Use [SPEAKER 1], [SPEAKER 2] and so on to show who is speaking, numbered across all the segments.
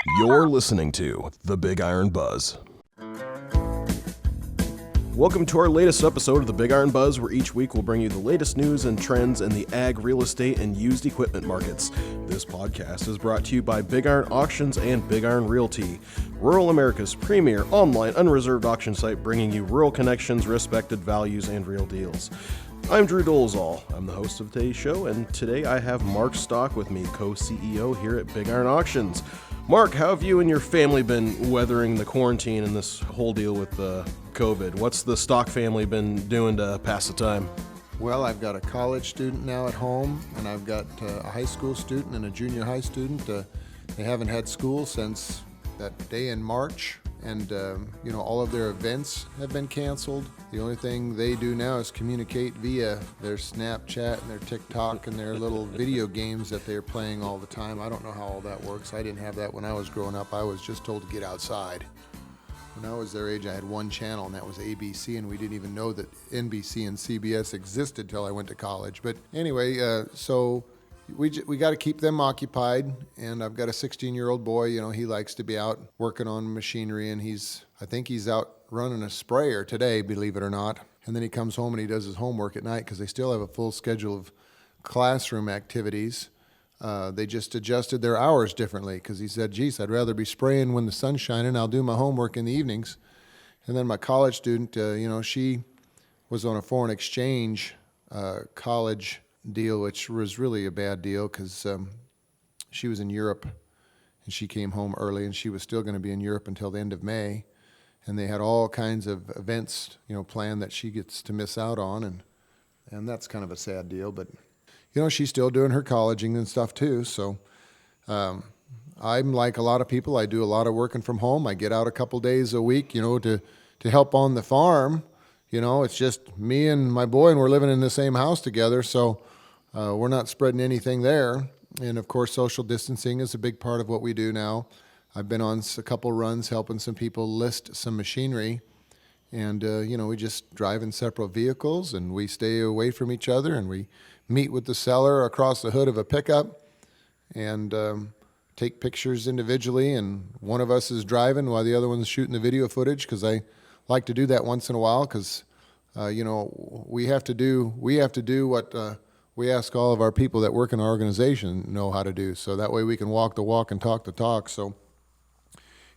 [SPEAKER 1] You're listening to the BigIron Buzz. Welcome to our latest episode of the BigIron Buzz, where each week we'll bring you the latest news and trends in the ag, real estate, and used equipment markets. This podcast is brought to you by BigIron Auctions and BigIron Realty, rural America's premier online unreserved auction site, bringing you rural connections, respected values, and real deals. I'm Drew Dolezal. I'm the host of today's show, and today I have Mark Stock with me, co-CEO here at BigIron Auctions. Mark, how have you and your family been weathering the quarantine and this whole deal with COVID? What's the Stock family been doing to pass the time?
[SPEAKER 2] Well, I've got a college student now at home, and I've got a high school student and a junior high student. They haven't had school since that day in March, and all of their events have been canceled. The only thing they do now is communicate via their Snapchat and their TikTok and their little video games that they're playing all the time. I don't know how all that works. I didn't have that when I was growing up. I was just told to get outside. When I was their age, I had one channel, and that was ABC, and we didn't even know that NBC and CBS existed till I went to college. But anyway, so we got to keep them occupied, and I've got a 16-year-old boy. He likes to be out working on machinery, and I think he's out running a sprayer today, believe it or not. And then he comes home and he does his homework at night because they still have a full schedule of classroom activities. They just adjusted their hours differently because he said, geez, I'd rather be spraying when the sun's shining. I'll do my homework in the evenings. And then my college student, she was on a foreign exchange college deal, which was really a bad deal because she was in Europe and she came home early, and she was still going to be in Europe until the end of May. And they had all kinds of events, planned that she gets to miss out on, and that's kind of a sad deal. But she's still doing her colleging and stuff too. So I'm like a lot of people. I do a lot of working from home. I get out a couple days a week, to help on the farm. It's just me and my boy, and we're living in the same house together. So we're not spreading anything there. And of course, social distancing is a big part of what we do now. I've been on a couple runs helping some people list some machinery. And, we just drive in separate vehicles, and we stay away from each other, and we meet with the seller across the hood of a pickup and take pictures individually. And one of us is driving while the other one's shooting the video footage, because I like to do that once in a while because, we have to do what we ask all of our people that work in our organization know how to do. So that way we can walk the walk and talk the talk. So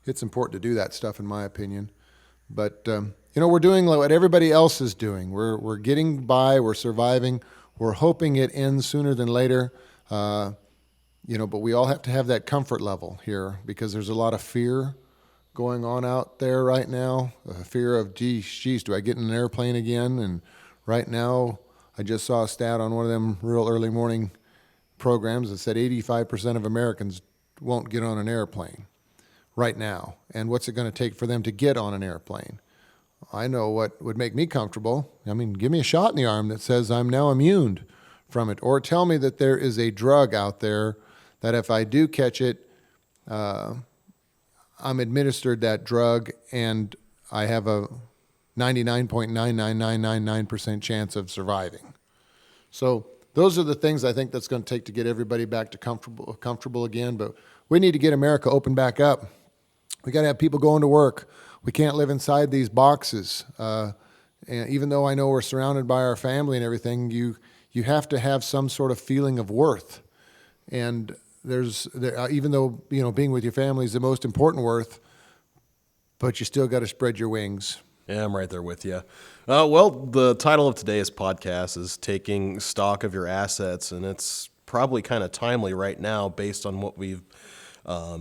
[SPEAKER 2] it's important to do that stuff, in my opinion. But, we're doing what everybody else is doing. We're getting by, we're surviving. We're hoping it ends sooner than later. But we all have to have that comfort level here because there's a lot of fear going on out there right now. Fear of, geez, do I get in an airplane again? And right now, I just saw a stat on one of them real early morning programs that said 85% of Americans won't get on an airplane right now. And what's it going to take for them to get on an airplane? I know what would make me comfortable. Give me a shot in the arm that says I'm now immune from it. Or tell me that there is a drug out there that if I do catch it, I'm administered that drug and I have a 99.99999% chance of surviving. So those are the things I think that's going to take to get everybody back to comfortable again. But we need to get America open back up. We got to have people going to work. We can't live inside these boxes. And even though I know we're surrounded by our family and everything, you have to have some sort of feeling of worth. And even though being with your family is the most important worth, but you still got to spread your wings.
[SPEAKER 1] Yeah, I'm right there with you. Well, the title of today's podcast is Taking Stock of Your Assets, and it's probably kind of timely right now based on what we've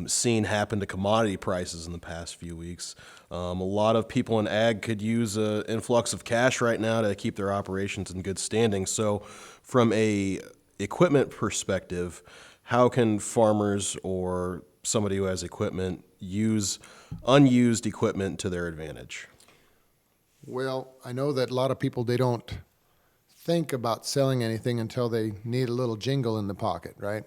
[SPEAKER 1] seen happen to commodity prices in the past few weeks. A lot of people in ag could use an influx of cash right now to keep their operations in good standing. So from a equipment perspective, how can farmers or somebody who has equipment use unused equipment to their advantage?
[SPEAKER 2] Well, I know that a lot of people, they don't think about selling anything until they need a little jingle in the pocket, right?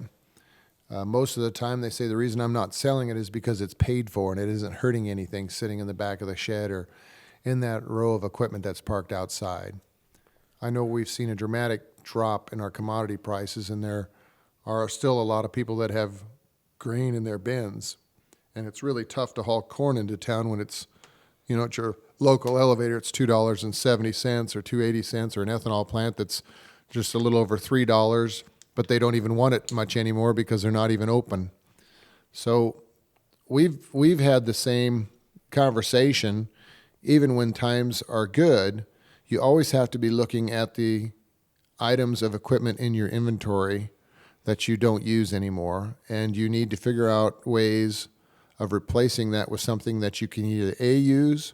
[SPEAKER 2] Most of the time they say the reason I'm not selling it is because it's paid for and it isn't hurting anything sitting in the back of the shed or in that row of equipment that's parked outside. I know we've seen a dramatic drop in our commodity prices, and there are still a lot of people that have grain in their bins. And it's really tough to haul corn into town when it's, at your local elevator, it's $2.70 or 2.80 cents, or an ethanol plant that's just a little over $3, but they don't even want it much anymore because they're not even open. So we've had the same conversation. Even when times are good, you always have to be looking at the items of equipment in your inventory that you don't use anymore, and you need to figure out ways of replacing that with something that you can either A, use,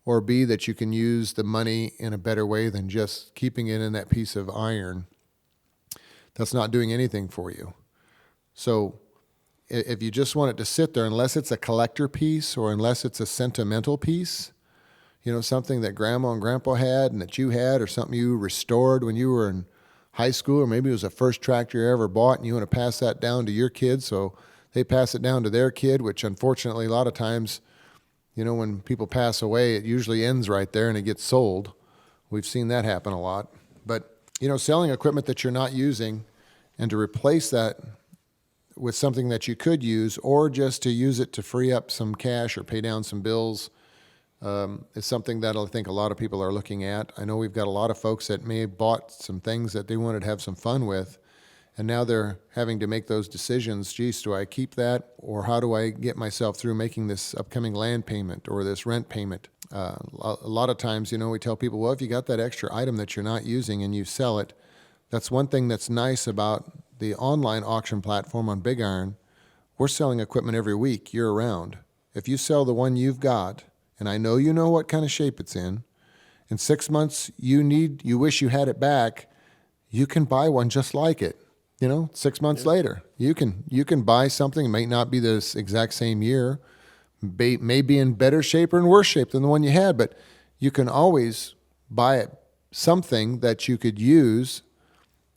[SPEAKER 2] or B, that you can use the money in a better way than just keeping it in that piece of iron that's not doing anything for you. So if you just want it to sit there, unless it's a collector piece or unless it's a sentimental piece, something that grandma and grandpa had and that you had, or something you restored when you were in high school, or maybe it was the first tractor you ever bought and you want to pass that down to your kids, so they pass it down to their kid, which unfortunately a lot of times, when people pass away, it usually ends right there and it gets sold. We've seen that happen a lot. But, selling equipment that you're not using and to replace that with something that you could use, or just to use it to free up some cash or pay down some bills, is something that I think a lot of people are looking at. I know we've got a lot of folks that may have bought some things that they wanted to have some fun with, and now they're having to make those decisions. Geez, do I keep that, or how do I get myself through making this upcoming land payment or this rent payment? A lot of times, we tell people, well, if you got that extra item that you're not using and you sell it, that's one thing that's nice about the online auction platform on BigIron. We're selling equipment every week, year round. If you sell the one you've got, and I know you know what kind of shape it's in 6 months you wish you had it back, you can buy one just like it. 6 months later, you can buy something. It may not be this exact same year, may be in better shape or in worse shape than the one you had, but you can always buy something that you could use,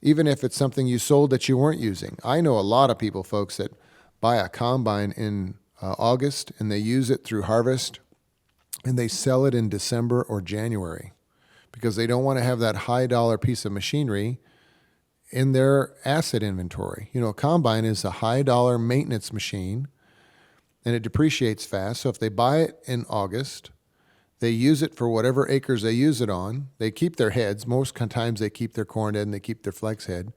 [SPEAKER 2] even if it's something you sold that you weren't using. I know a lot of people, folks, that buy a combine in August and they use it through harvest, and they sell it in December or January because they don't want to have that high dollar piece of machinery in their asset inventory. A combine is a high dollar maintenance machine, and it depreciates fast. So if they buy it in August, they use it for whatever acres they use it on. They keep their heads. Most times they keep their corn head and they keep their flex head.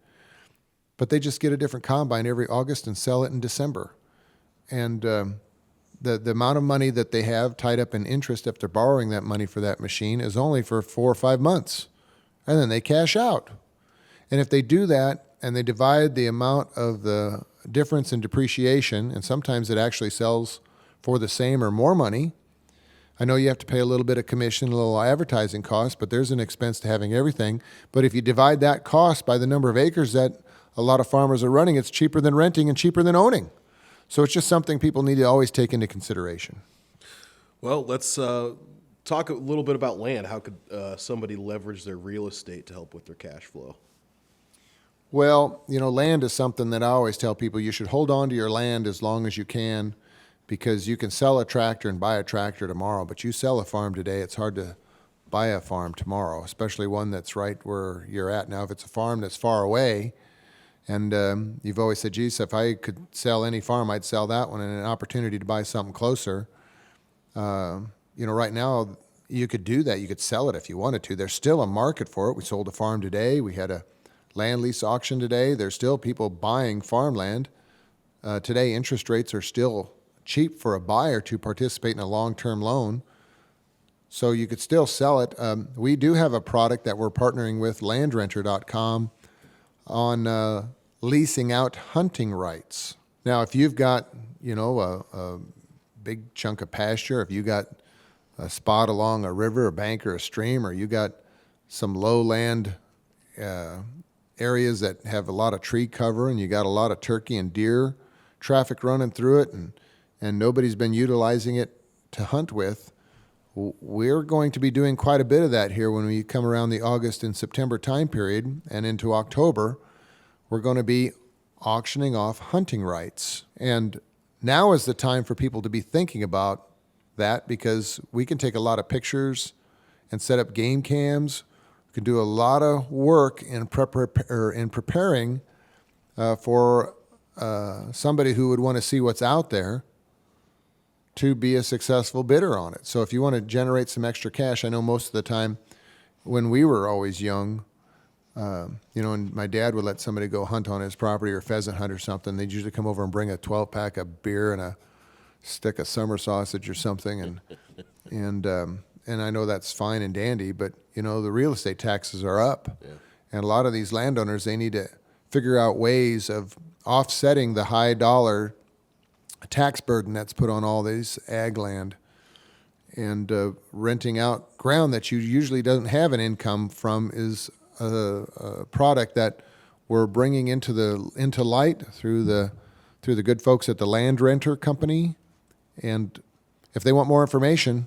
[SPEAKER 2] But they just get a different combine every August and sell it in December. And the amount of money that they have tied up in interest if they're borrowing that money for that machine is only for 4 or 5 months. And then they cash out. And if they do that and they divide the amount of the difference in depreciation, and sometimes it actually sells for the same or more money. I know you have to pay a little bit of commission, a little advertising cost, but there's an expense to having everything. But if you divide that cost by the number of acres that a lot of farmers are running, it's cheaper than renting and cheaper than owning. So it's just something people need to always take into consideration.
[SPEAKER 1] Well, let's talk a little bit about land. How could somebody leverage their real estate to help with their cash flow?
[SPEAKER 2] Well, land is something that I always tell people you should hold on to your land as long as you can, because you can sell a tractor and buy a tractor tomorrow, but you sell a farm today, it's hard to buy a farm tomorrow, especially one that's right where you're at. Now, if it's a farm that's far away, and you've always said, geez, if I could sell any farm, I'd sell that one, and an opportunity to buy something closer. Right now, you could do that. You could sell it if you wanted to. There's still a market for it. We sold a farm today. We had a land lease auction today. There's still people buying farmland. Today, interest rates are still cheap for a buyer to participate in a long-term loan. So you could still sell it. We do have a product that we're partnering with landrenter.com on leasing out hunting rights. Now, if you've got, a big chunk of pasture, if you got a spot along a river, a bank, or a stream, or you got some lowland areas that have a lot of tree cover, and you got a lot of turkey and deer traffic running through it, and nobody's been utilizing it to hunt with, we're going to be doing quite a bit of that here when we come around the August and September time period, and into October, we're going to be auctioning off hunting rights. And now is the time for people to be thinking about that, because we can take a lot of pictures and set up game cams. We can do a lot of work in preparing for somebody who would want to see what's out there. to be a successful bidder on it. So if you want to generate some extra cash, I know most of the time when we were always young, and my dad would let somebody go hunt on his property or pheasant hunt or something, they'd usually come over and bring a 12-pack of beer and a stick of summer sausage or something. And I know that's fine and dandy, but, the real estate taxes are up. Yeah. And a lot of these landowners, they need to figure out ways of offsetting the high dollar tax burden that's put on all these ag land, and renting out ground that you usually doesn't have an income from is a product that we're bringing into light through the good folks at the Land Renter Company. And if they want more information,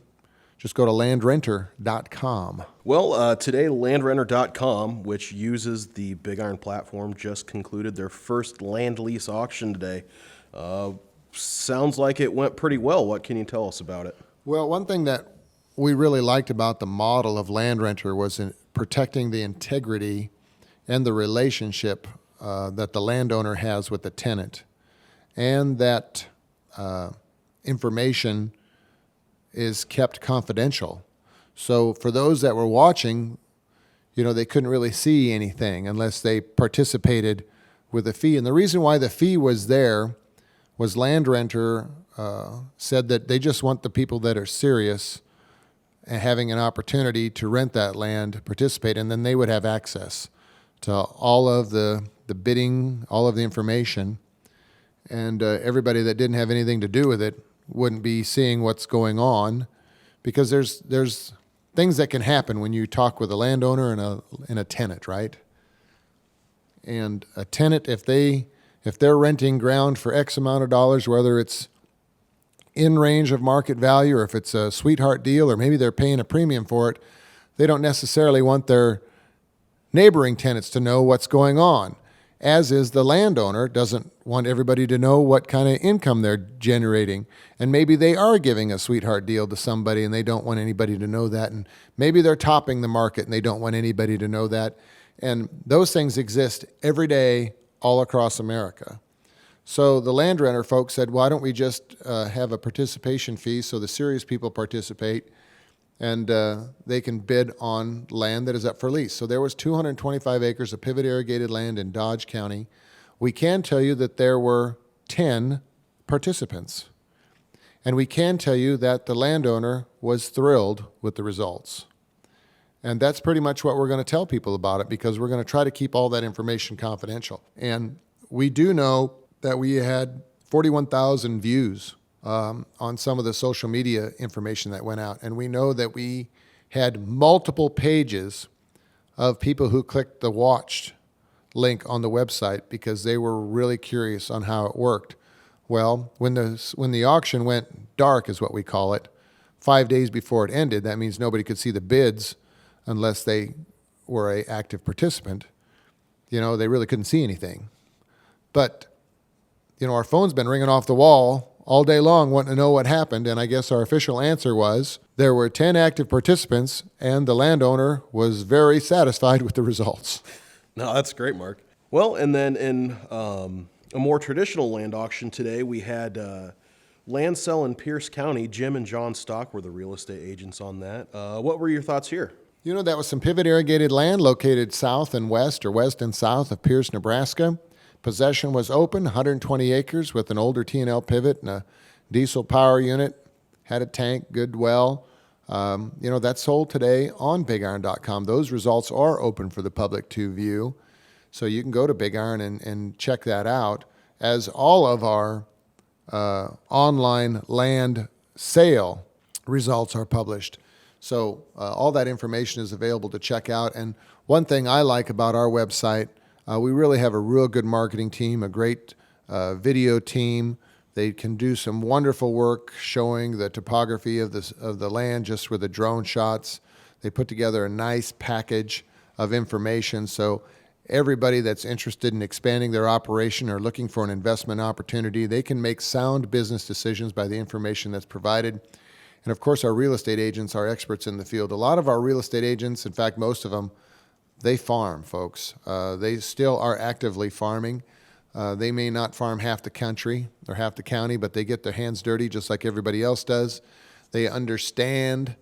[SPEAKER 2] just go to landrenter.com.
[SPEAKER 1] Well, today landrenter.com, which uses the BigIron platform, just concluded their first land lease auction today. Sounds like it went pretty well. What can you tell us about it?
[SPEAKER 2] Well, one thing that we really liked about the model of Land Renter was in protecting the integrity and the relationship that the landowner has with the tenant, and that information is kept confidential. So for those that were watching, they couldn't really see anything unless they participated with a fee. And the reason why the fee was there was Land Renter said that they just want the people that are serious and having an opportunity to rent that land, participate, and then they would have access to all of the bidding, all of the information, and everybody that didn't have anything to do with it wouldn't be seeing what's going on, because there's things that can happen when you talk with a landowner and a tenant, right? And a tenant, if they're renting ground for X amount of dollars, whether it's in range of market value or if it's a sweetheart deal or maybe they're paying a premium for it, they don't necessarily want their neighboring tenants to know what's going on, as is the landowner doesn't want everybody to know what kind of income they're generating. And maybe they are giving a sweetheart deal to somebody and they don't want anybody to know that. And maybe they're topping the market and they don't want anybody to know that. And those things exist every day all across America. So the Land Renter folks said, why don't we just have a participation fee so the serious people participate, and they can bid on land that is up for lease. So there was 225 acres of pivot irrigated land in Dodge County. We can tell you that there were 10 participants. And we can tell you that the landowner was thrilled with the results. And that's pretty much what we're going to tell people about it, because we're going to try to keep all that information confidential. And we do know that we had 41,000 views on some of the social media information that went out. And we know that we had multiple pages of people who clicked the watched link on the website because they were really curious on how it worked. Well, when the auction went dark, is what we call it, 5 days before it ended, that means nobody could see the bids unless they were an active participant. They really couldn't see anything. But, our phone's been ringing off the wall all day long wanting to know what happened, and I guess our official answer was there were 10 active participants, and the landowner was very satisfied with the results.
[SPEAKER 1] No, that's great, Mark. Well, and then in a more traditional land auction today, we had land sell in Pierce County. Jim and John Stock were the real estate agents on that. What were your thoughts here?
[SPEAKER 2] That was some pivot irrigated land located south and west, or west and south of Pierce, Nebraska. Possession was open, 120 acres with an older T&L pivot and a diesel power unit, had a tank, good well. That's sold today on BigIron.com. Those results are open for the public to view. So you can go to BigIron and check that out, as all of our online land sale results are published. So all that information is available to check out. And one thing I like about our website, we really have a real good marketing team, a great video team. They can do some wonderful work showing the topography of the land just with the drone shots. They put together a nice package of information. So everybody that's interested in expanding their operation or looking for an investment opportunity, they can make sound business decisions by the information that's provided. And of course, our real estate agents are experts in the field. A lot of our real estate agents, in fact, most of them, they farm, folks. They still are actively farming. They may not farm half the country or half the county, but they get their hands dirty just like everybody else does. They understand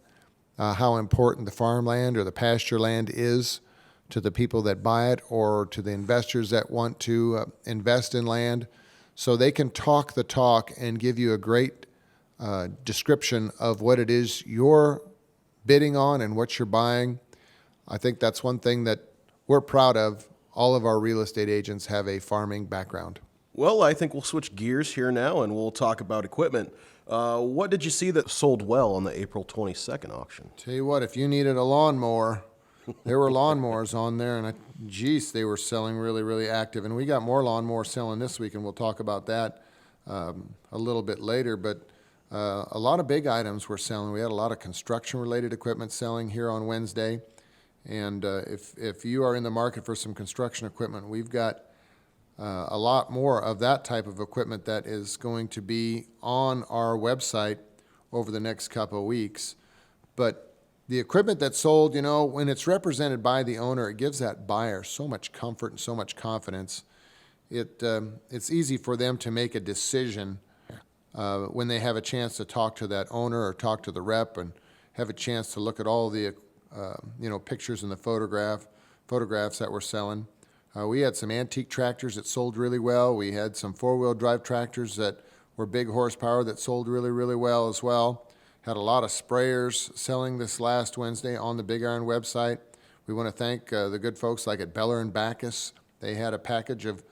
[SPEAKER 2] how important the farmland or the pasture land is to the people that buy it or to the investors that want to invest in land. So they can talk the talk and give you a great description of what it is you're bidding on and what you're buying. I think that's one thing that we're proud of. All of our real estate agents have a farming background.
[SPEAKER 1] Well, I think we'll switch gears here now and we'll talk about equipment. What did you see that sold well on the April 22nd auction?
[SPEAKER 2] Tell you what, if you needed a lawnmower, there were lawnmowers on there, and geez, they were selling really, really active. And we got more lawnmowers selling this week, and we'll talk about that a little bit later. But a lot of big items were selling. We had a lot of construction-related equipment selling here on Wednesday. And if you are in the market for some construction equipment, we've got a lot more of that type of equipment that is going to be on our website over the next couple of weeks. But the equipment that's sold, you know, when it's represented by the owner, it gives that buyer so much comfort and so much confidence. It's easy for them to make a decision when they have a chance to talk to that owner or talk to the rep and have a chance to look at all the pictures and the photographs that we're selling. We had some antique tractors that sold really well. We had some four-wheel drive tractors that were big horsepower that sold really, really well as well. Had a lot of sprayers selling this last Wednesday on the BigIron website. We want to thank the good folks like at Beller and Backus. They had a package of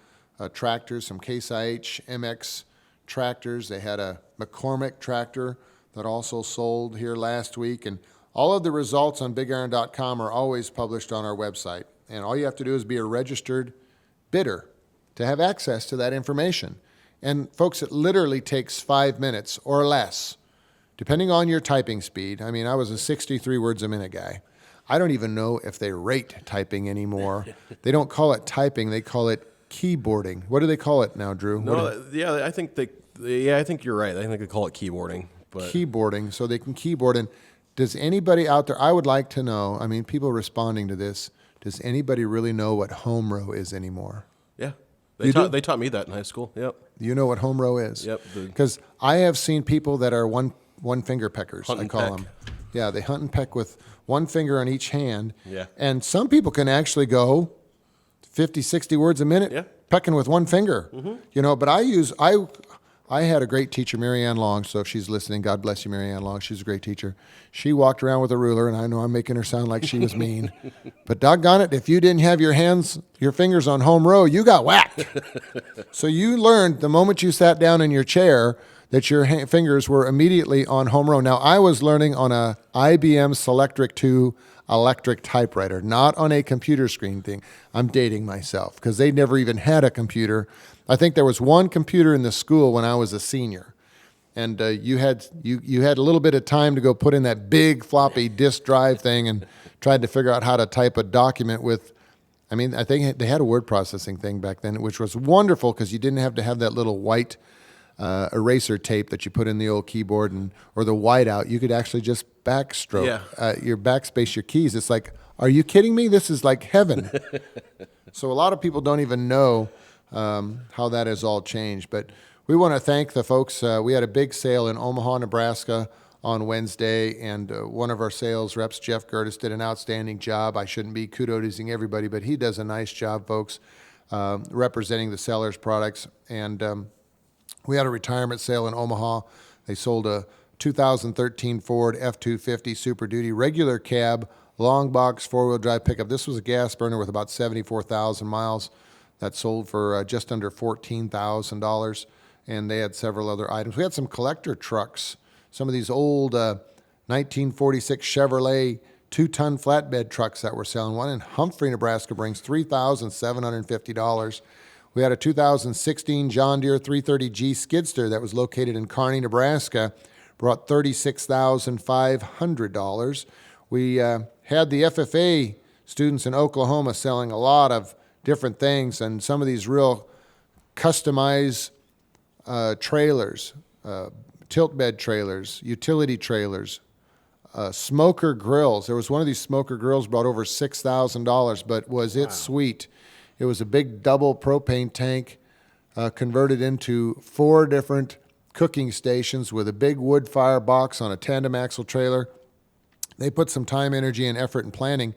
[SPEAKER 2] tractors, some Case IH MX tractors. They had a McCormick tractor that also sold here last week. And all of the results on BigIron.com are always published on our website. And all you have to do is be a registered bidder to have access to that information. And folks, it literally takes 5 minutes or less, depending on your typing speed. I mean, I was a 63 words a minute guy. I don't even know if they rate typing anymore. They don't call it typing, they call it keyboarding. What do they call it now, Drew?
[SPEAKER 1] I think you're right. I think they call it keyboarding. But
[SPEAKER 2] keyboarding, so they can keyboard. And does anybody out there, I would like to know, I mean, people responding to this, does anybody really know what home row is anymore?
[SPEAKER 1] Yeah. They taught me that in high school. Yep.
[SPEAKER 2] You know what home row is?
[SPEAKER 1] Yep.
[SPEAKER 2] Because I have seen people that are one finger peckers,
[SPEAKER 1] Hunt
[SPEAKER 2] I
[SPEAKER 1] and
[SPEAKER 2] call
[SPEAKER 1] peck.
[SPEAKER 2] them. Yeah, they hunt and peck with one finger on each hand.
[SPEAKER 1] Yeah.
[SPEAKER 2] And some people can actually go 50, 60 words a minute pecking with one finger. Mm-hmm. You know, but I had a great teacher, Mary Ann Long, so if she's listening, God bless you, Mary Ann Long. She's a great teacher. She walked around with a ruler, and I know I'm making her sound like she was mean. But doggone it, if you didn't have your fingers on home row, you got whacked. So you learned the moment you sat down in your chair that your fingers were immediately on home row. Now, I was learning on a IBM Selectric 2 electric typewriter, not on a computer screen thing. I'm dating myself because they never even had a computer. I think there was one computer in the school when I was a senior, and you had a little bit of time to go put in that big floppy disk drive thing and tried to figure out how to type a document with. I mean, I think they had a word processing thing back then, which was wonderful because you didn't have to have that little white eraser tape that you put in the old keyboard or the whiteout. You could actually just backstroke your backspace your keys. It's like, are you kidding me? This is like heaven. So a lot of people don't even know how that has all changed. But we want to thank the folks. We had a big sale in Omaha, Nebraska on Wednesday, and one of our sales reps, Jeff Gertis, did an outstanding job. I shouldn't be kudos-ing everybody, but he does a nice job, folks, representing the seller's products. And we had a retirement sale in Omaha. They sold a 2013 Ford F-250 Super Duty regular cab, long box, four-wheel drive pickup. This was a gas burner with about 74,000 miles. That sold for just under $14,000, and they had several other items. We had some collector trucks, some of these old 1946 Chevrolet 2-ton flatbed trucks that were selling. One in Humphrey, Nebraska brings $3,750. We had a 2016 John Deere 330G Skidster that was located in Kearney, Nebraska, brought $36,500. We had the FFA students in Oklahoma selling a lot of different things, and some of these real customized trailers, tilt bed trailers, utility trailers, smoker grills. There was one of these smoker grills brought over $6,000, but was it sweet? It was a big double propane tank converted into 4 different cooking stations with a big wood fire box on a tandem axle trailer. They put some time, energy, and effort and planning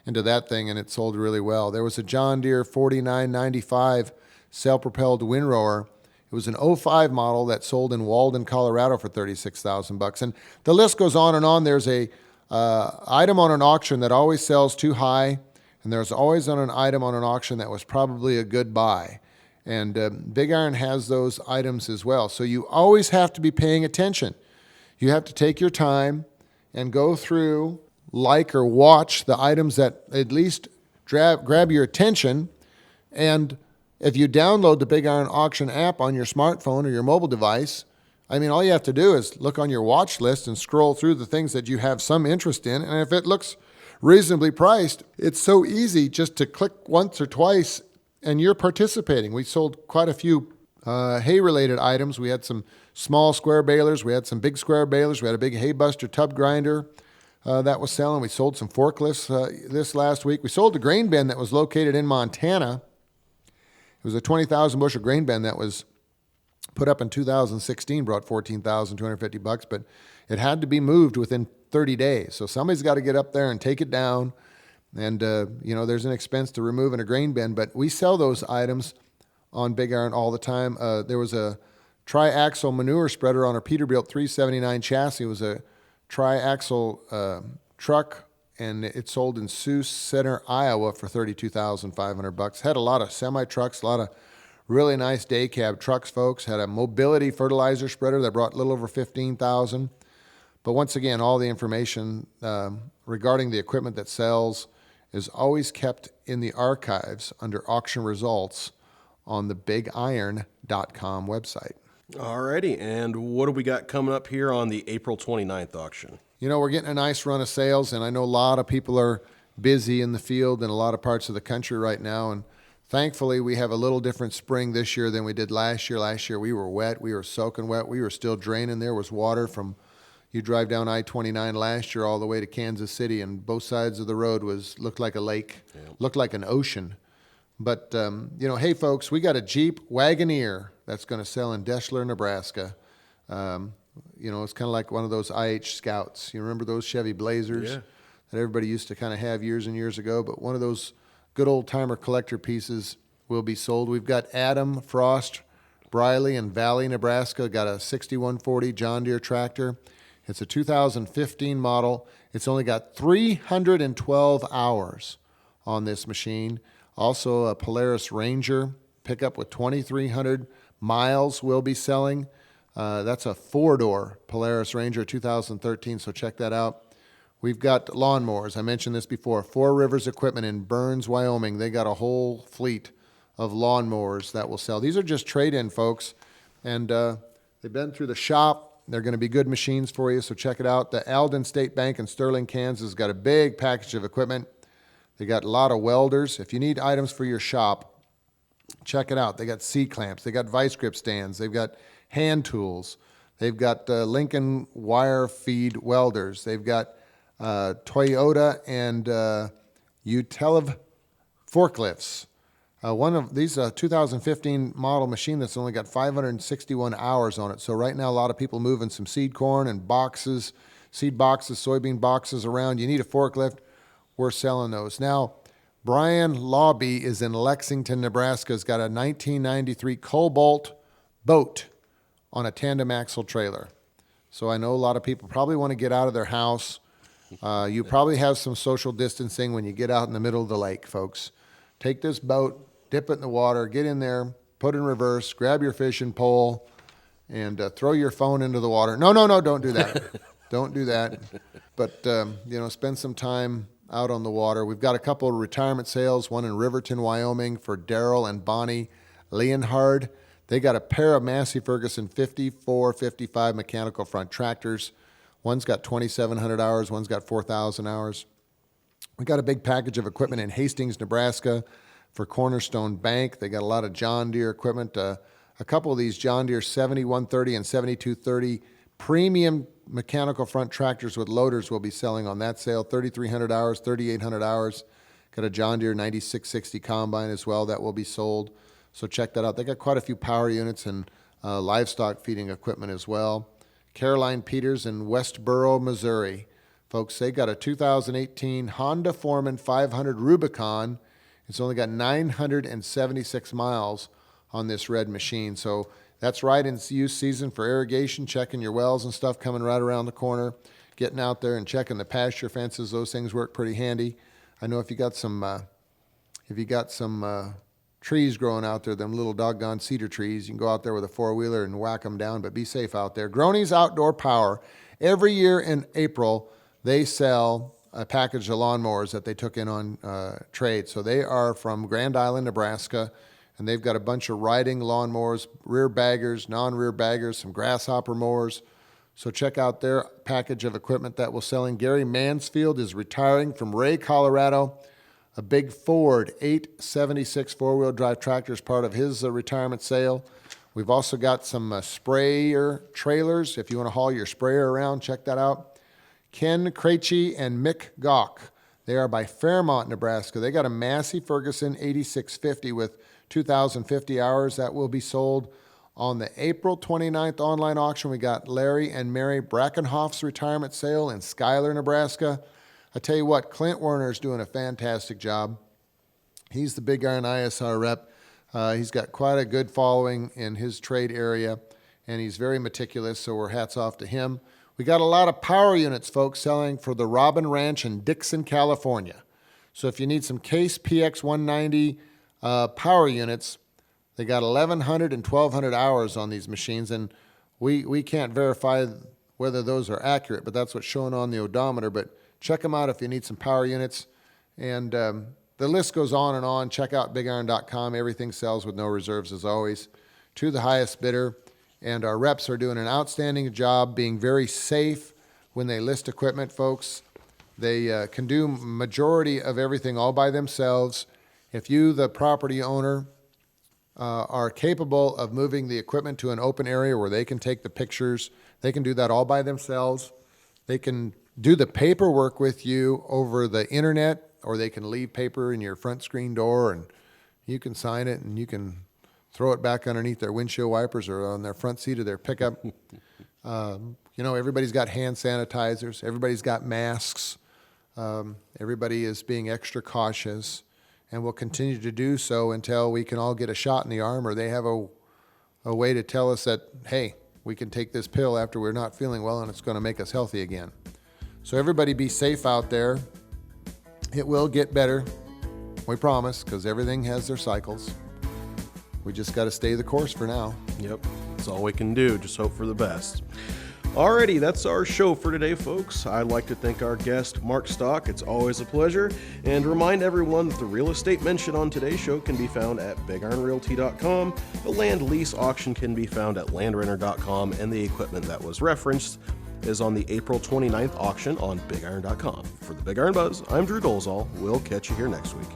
[SPEAKER 2] into that thing, and it sold really well. There was a John Deere 4995 self-propelled windrower. It was an '05 model that sold in Walden, Colorado for $36,000. And the list goes on and on. There's a item on an auction that always sells too high, and there's always an item on an auction that was probably a good buy. And Big Iron has those items as well. So you always have to be paying attention. You have to take your time and go through, like or watch the items that at least grab your attention. And if you download the Big Iron Auction app on your smartphone or your mobile device, I mean, all you have to do is look on your watch list and scroll through the things that you have some interest in. And if it looks reasonably priced, it's so easy just to click once or twice and you're participating. We sold quite a few hay-related items. We had some small square balers. We had some big square balers. We had a big hay buster tub grinder that was selling. We sold some forklifts this last week. We sold the grain bin that was located in Montana. It was a 20,000 bushel grain bin that was put up in 2016, brought $14,250, but it had to be moved within 30 days. So somebody's got to get up there and take it down. And, there's an expense to removing a grain bin, but we sell those items on Big Iron all the time. There was a tri-axle manure spreader on a Peterbilt 379 chassis. It was a tri-axle truck, and it sold in Sioux Center, Iowa for $32,500. Had a lot of semi-trucks, a lot of really nice day cab trucks, folks. Had a mobility fertilizer spreader that brought a little over $15,000. But once again, all the information regarding the equipment that sells is always kept in the archives under auction results on the BigIron.com website.
[SPEAKER 1] Alrighty, and what do we got coming up here on the April 29th auction?
[SPEAKER 2] We're getting a nice run of sales, and I know a lot of people are busy in the field in a lot of parts of the country right now, and thankfully we have a little different spring this year than we did last year. Last year we were wet, we were soaking wet, we were still draining. There was water from, you drive down I-29 last year all the way to Kansas City, and both sides of the road looked like a lake, looked like an ocean. But, hey, folks, we got a Jeep Wagoneer that's going to sell in Deschler, Nebraska. It's kind of like one of those IH Scouts. You remember those Chevy Blazers that everybody used to kind of have years and years ago? But one of those good old-timer collector pieces will be sold. We've got Adam Frost Briley in Valley, Nebraska, got a 6140 John Deere tractor. It's a 2015 model. It's only got 312 hours on this machine. Also, a Polaris Ranger pickup with 2,300 miles will be selling. That's a 4-door Polaris Ranger 2013, so check that out. We've got lawnmowers. I mentioned this before. 4 Rivers Equipment in Burns, Wyoming. They got a whole fleet of lawnmowers that will sell. These are just trade-in, folks, and they've been through the shop. They're going to be good machines for you, so check it out. The Alden State Bank in Sterling, Kansas has got a big package of equipment. They got a lot of welders. If you need items for your shop, check it out. They got C-clamps. They got vice grip stands. They've got hand tools. They've got Lincoln wire feed welders. They've got Toyota and Utiliv forklifts. One of these 2015 model machine that's only got 561 hours on it. So right now, a lot of people moving some seed corn and boxes, seed boxes, soybean boxes around. You need a forklift. We're selling those. Now, Brian Lawby is in Lexington, Nebraska. He's got a 1993 Cobalt boat on a tandem axle trailer. So I know a lot of people probably want to get out of their house. You probably have some social distancing when you get out in the middle of the lake, folks. Take this boat, dip it in the water, get in there, put it in reverse, grab your fishing pole, and throw your phone into the water. No, don't do that. Don't do that. But, spend some time out on the water. We've got a couple of retirement sales, one in Riverton, Wyoming for Daryl and Bonnie Leonhard. They got a pair of Massey Ferguson 5455 mechanical front tractors. One's got 2,700 hours, one's got 4,000 hours. We got a big package of equipment in Hastings, Nebraska for Cornerstone Bank. They got a lot of John Deere equipment. A couple of these John Deere 7130 and 7230 premium mechanical front tractors with loaders will be selling on that sale. 3,300 hours, 3,800 hours. Got a John Deere 9660 combine as well that will be sold. So check that out. They got quite a few power units and livestock feeding equipment as well. Caroline Peters in Westboro, Missouri. Folks, they got a 2018 Honda Foreman 500 Rubicon. It's only got 976 miles on this red machine. So that's right in use season for irrigation, checking your wells and stuff coming right around the corner, getting out there and checking the pasture fences. Those things work pretty handy. I know if you got some trees growing out there, them little doggone cedar trees, you can go out there with a four-wheeler and whack them down, but be safe out there. Groney's Outdoor Power. Every year in April, they sell a package of lawnmowers that they took in on trade. So they are from Grand Island, Nebraska, and they've got a bunch of riding lawnmowers, rear baggers, non-rear baggers, some grasshopper mowers. So check out their package of equipment that we're selling. Gary Mansfield is retiring from Ray, Colorado. A big Ford 876 four-wheel drive tractor is part of his retirement sale. We've also got some sprayer trailers. If you want to haul your sprayer around, check that out. Ken Krejci and Mick Gauck. They are by Fairmont, Nebraska. They got a Massey Ferguson 8650 with 2,050 hours that will be sold on the April 29th online auction. We got Larry and Mary Brackenhoff's retirement sale in Schuyler, Nebraska. I tell you what, Clint Werner's doing a fantastic job. He's the Big Iron ISR rep. He's got quite a good following in his trade area, and he's very meticulous, so we're hats off to him. We got a lot of power units, folks, selling for the Robin Ranch in Dixon, California. So if you need some Case PX190 power units, they got 1,100 and 1,200 hours on these machines, and we can't verify whether those are accurate, but that's what's shown on the odometer. But check them out if you need some power units. And the list goes on and on. Check out BigIron.com. Everything sells with no reserves as always. To the highest bidder. And our reps are doing an outstanding job being very safe when they list equipment, folks. They can do majority of everything all by themselves. If you, the property owner, are capable of moving the equipment to an open area where they can take the pictures, they can do that all by themselves. They can do the paperwork with you over the internet, or they can leave paper in your front screen door and you can sign it and you can throw it back underneath their windshield wipers or on their front seat of their pickup. Everybody's got hand sanitizers. Everybody's got masks. Everybody is being extra cautious and will continue to do so until we can all get a shot in the arm, or they have a way to tell us that, hey, we can take this pill after we're not feeling well and it's going to make us healthy again. So everybody be safe out there. It will get better, we promise, because everything has their cycles. We just got to stay the course for now.
[SPEAKER 1] Yep, that's all we can do. Just hope for the best. Alrighty, that's our show for today, folks. I'd like to thank our guest, Mark Stock. It's always a pleasure. And remind everyone that the real estate mentioned on today's show can be found at BigIronRealty.com. The land lease auction can be found at LandRenter.com. And the equipment that was referenced is on the April 29th auction on BigIron.com. For the Big Iron Buzz, I'm Drew Dolezal. We'll catch you here next week.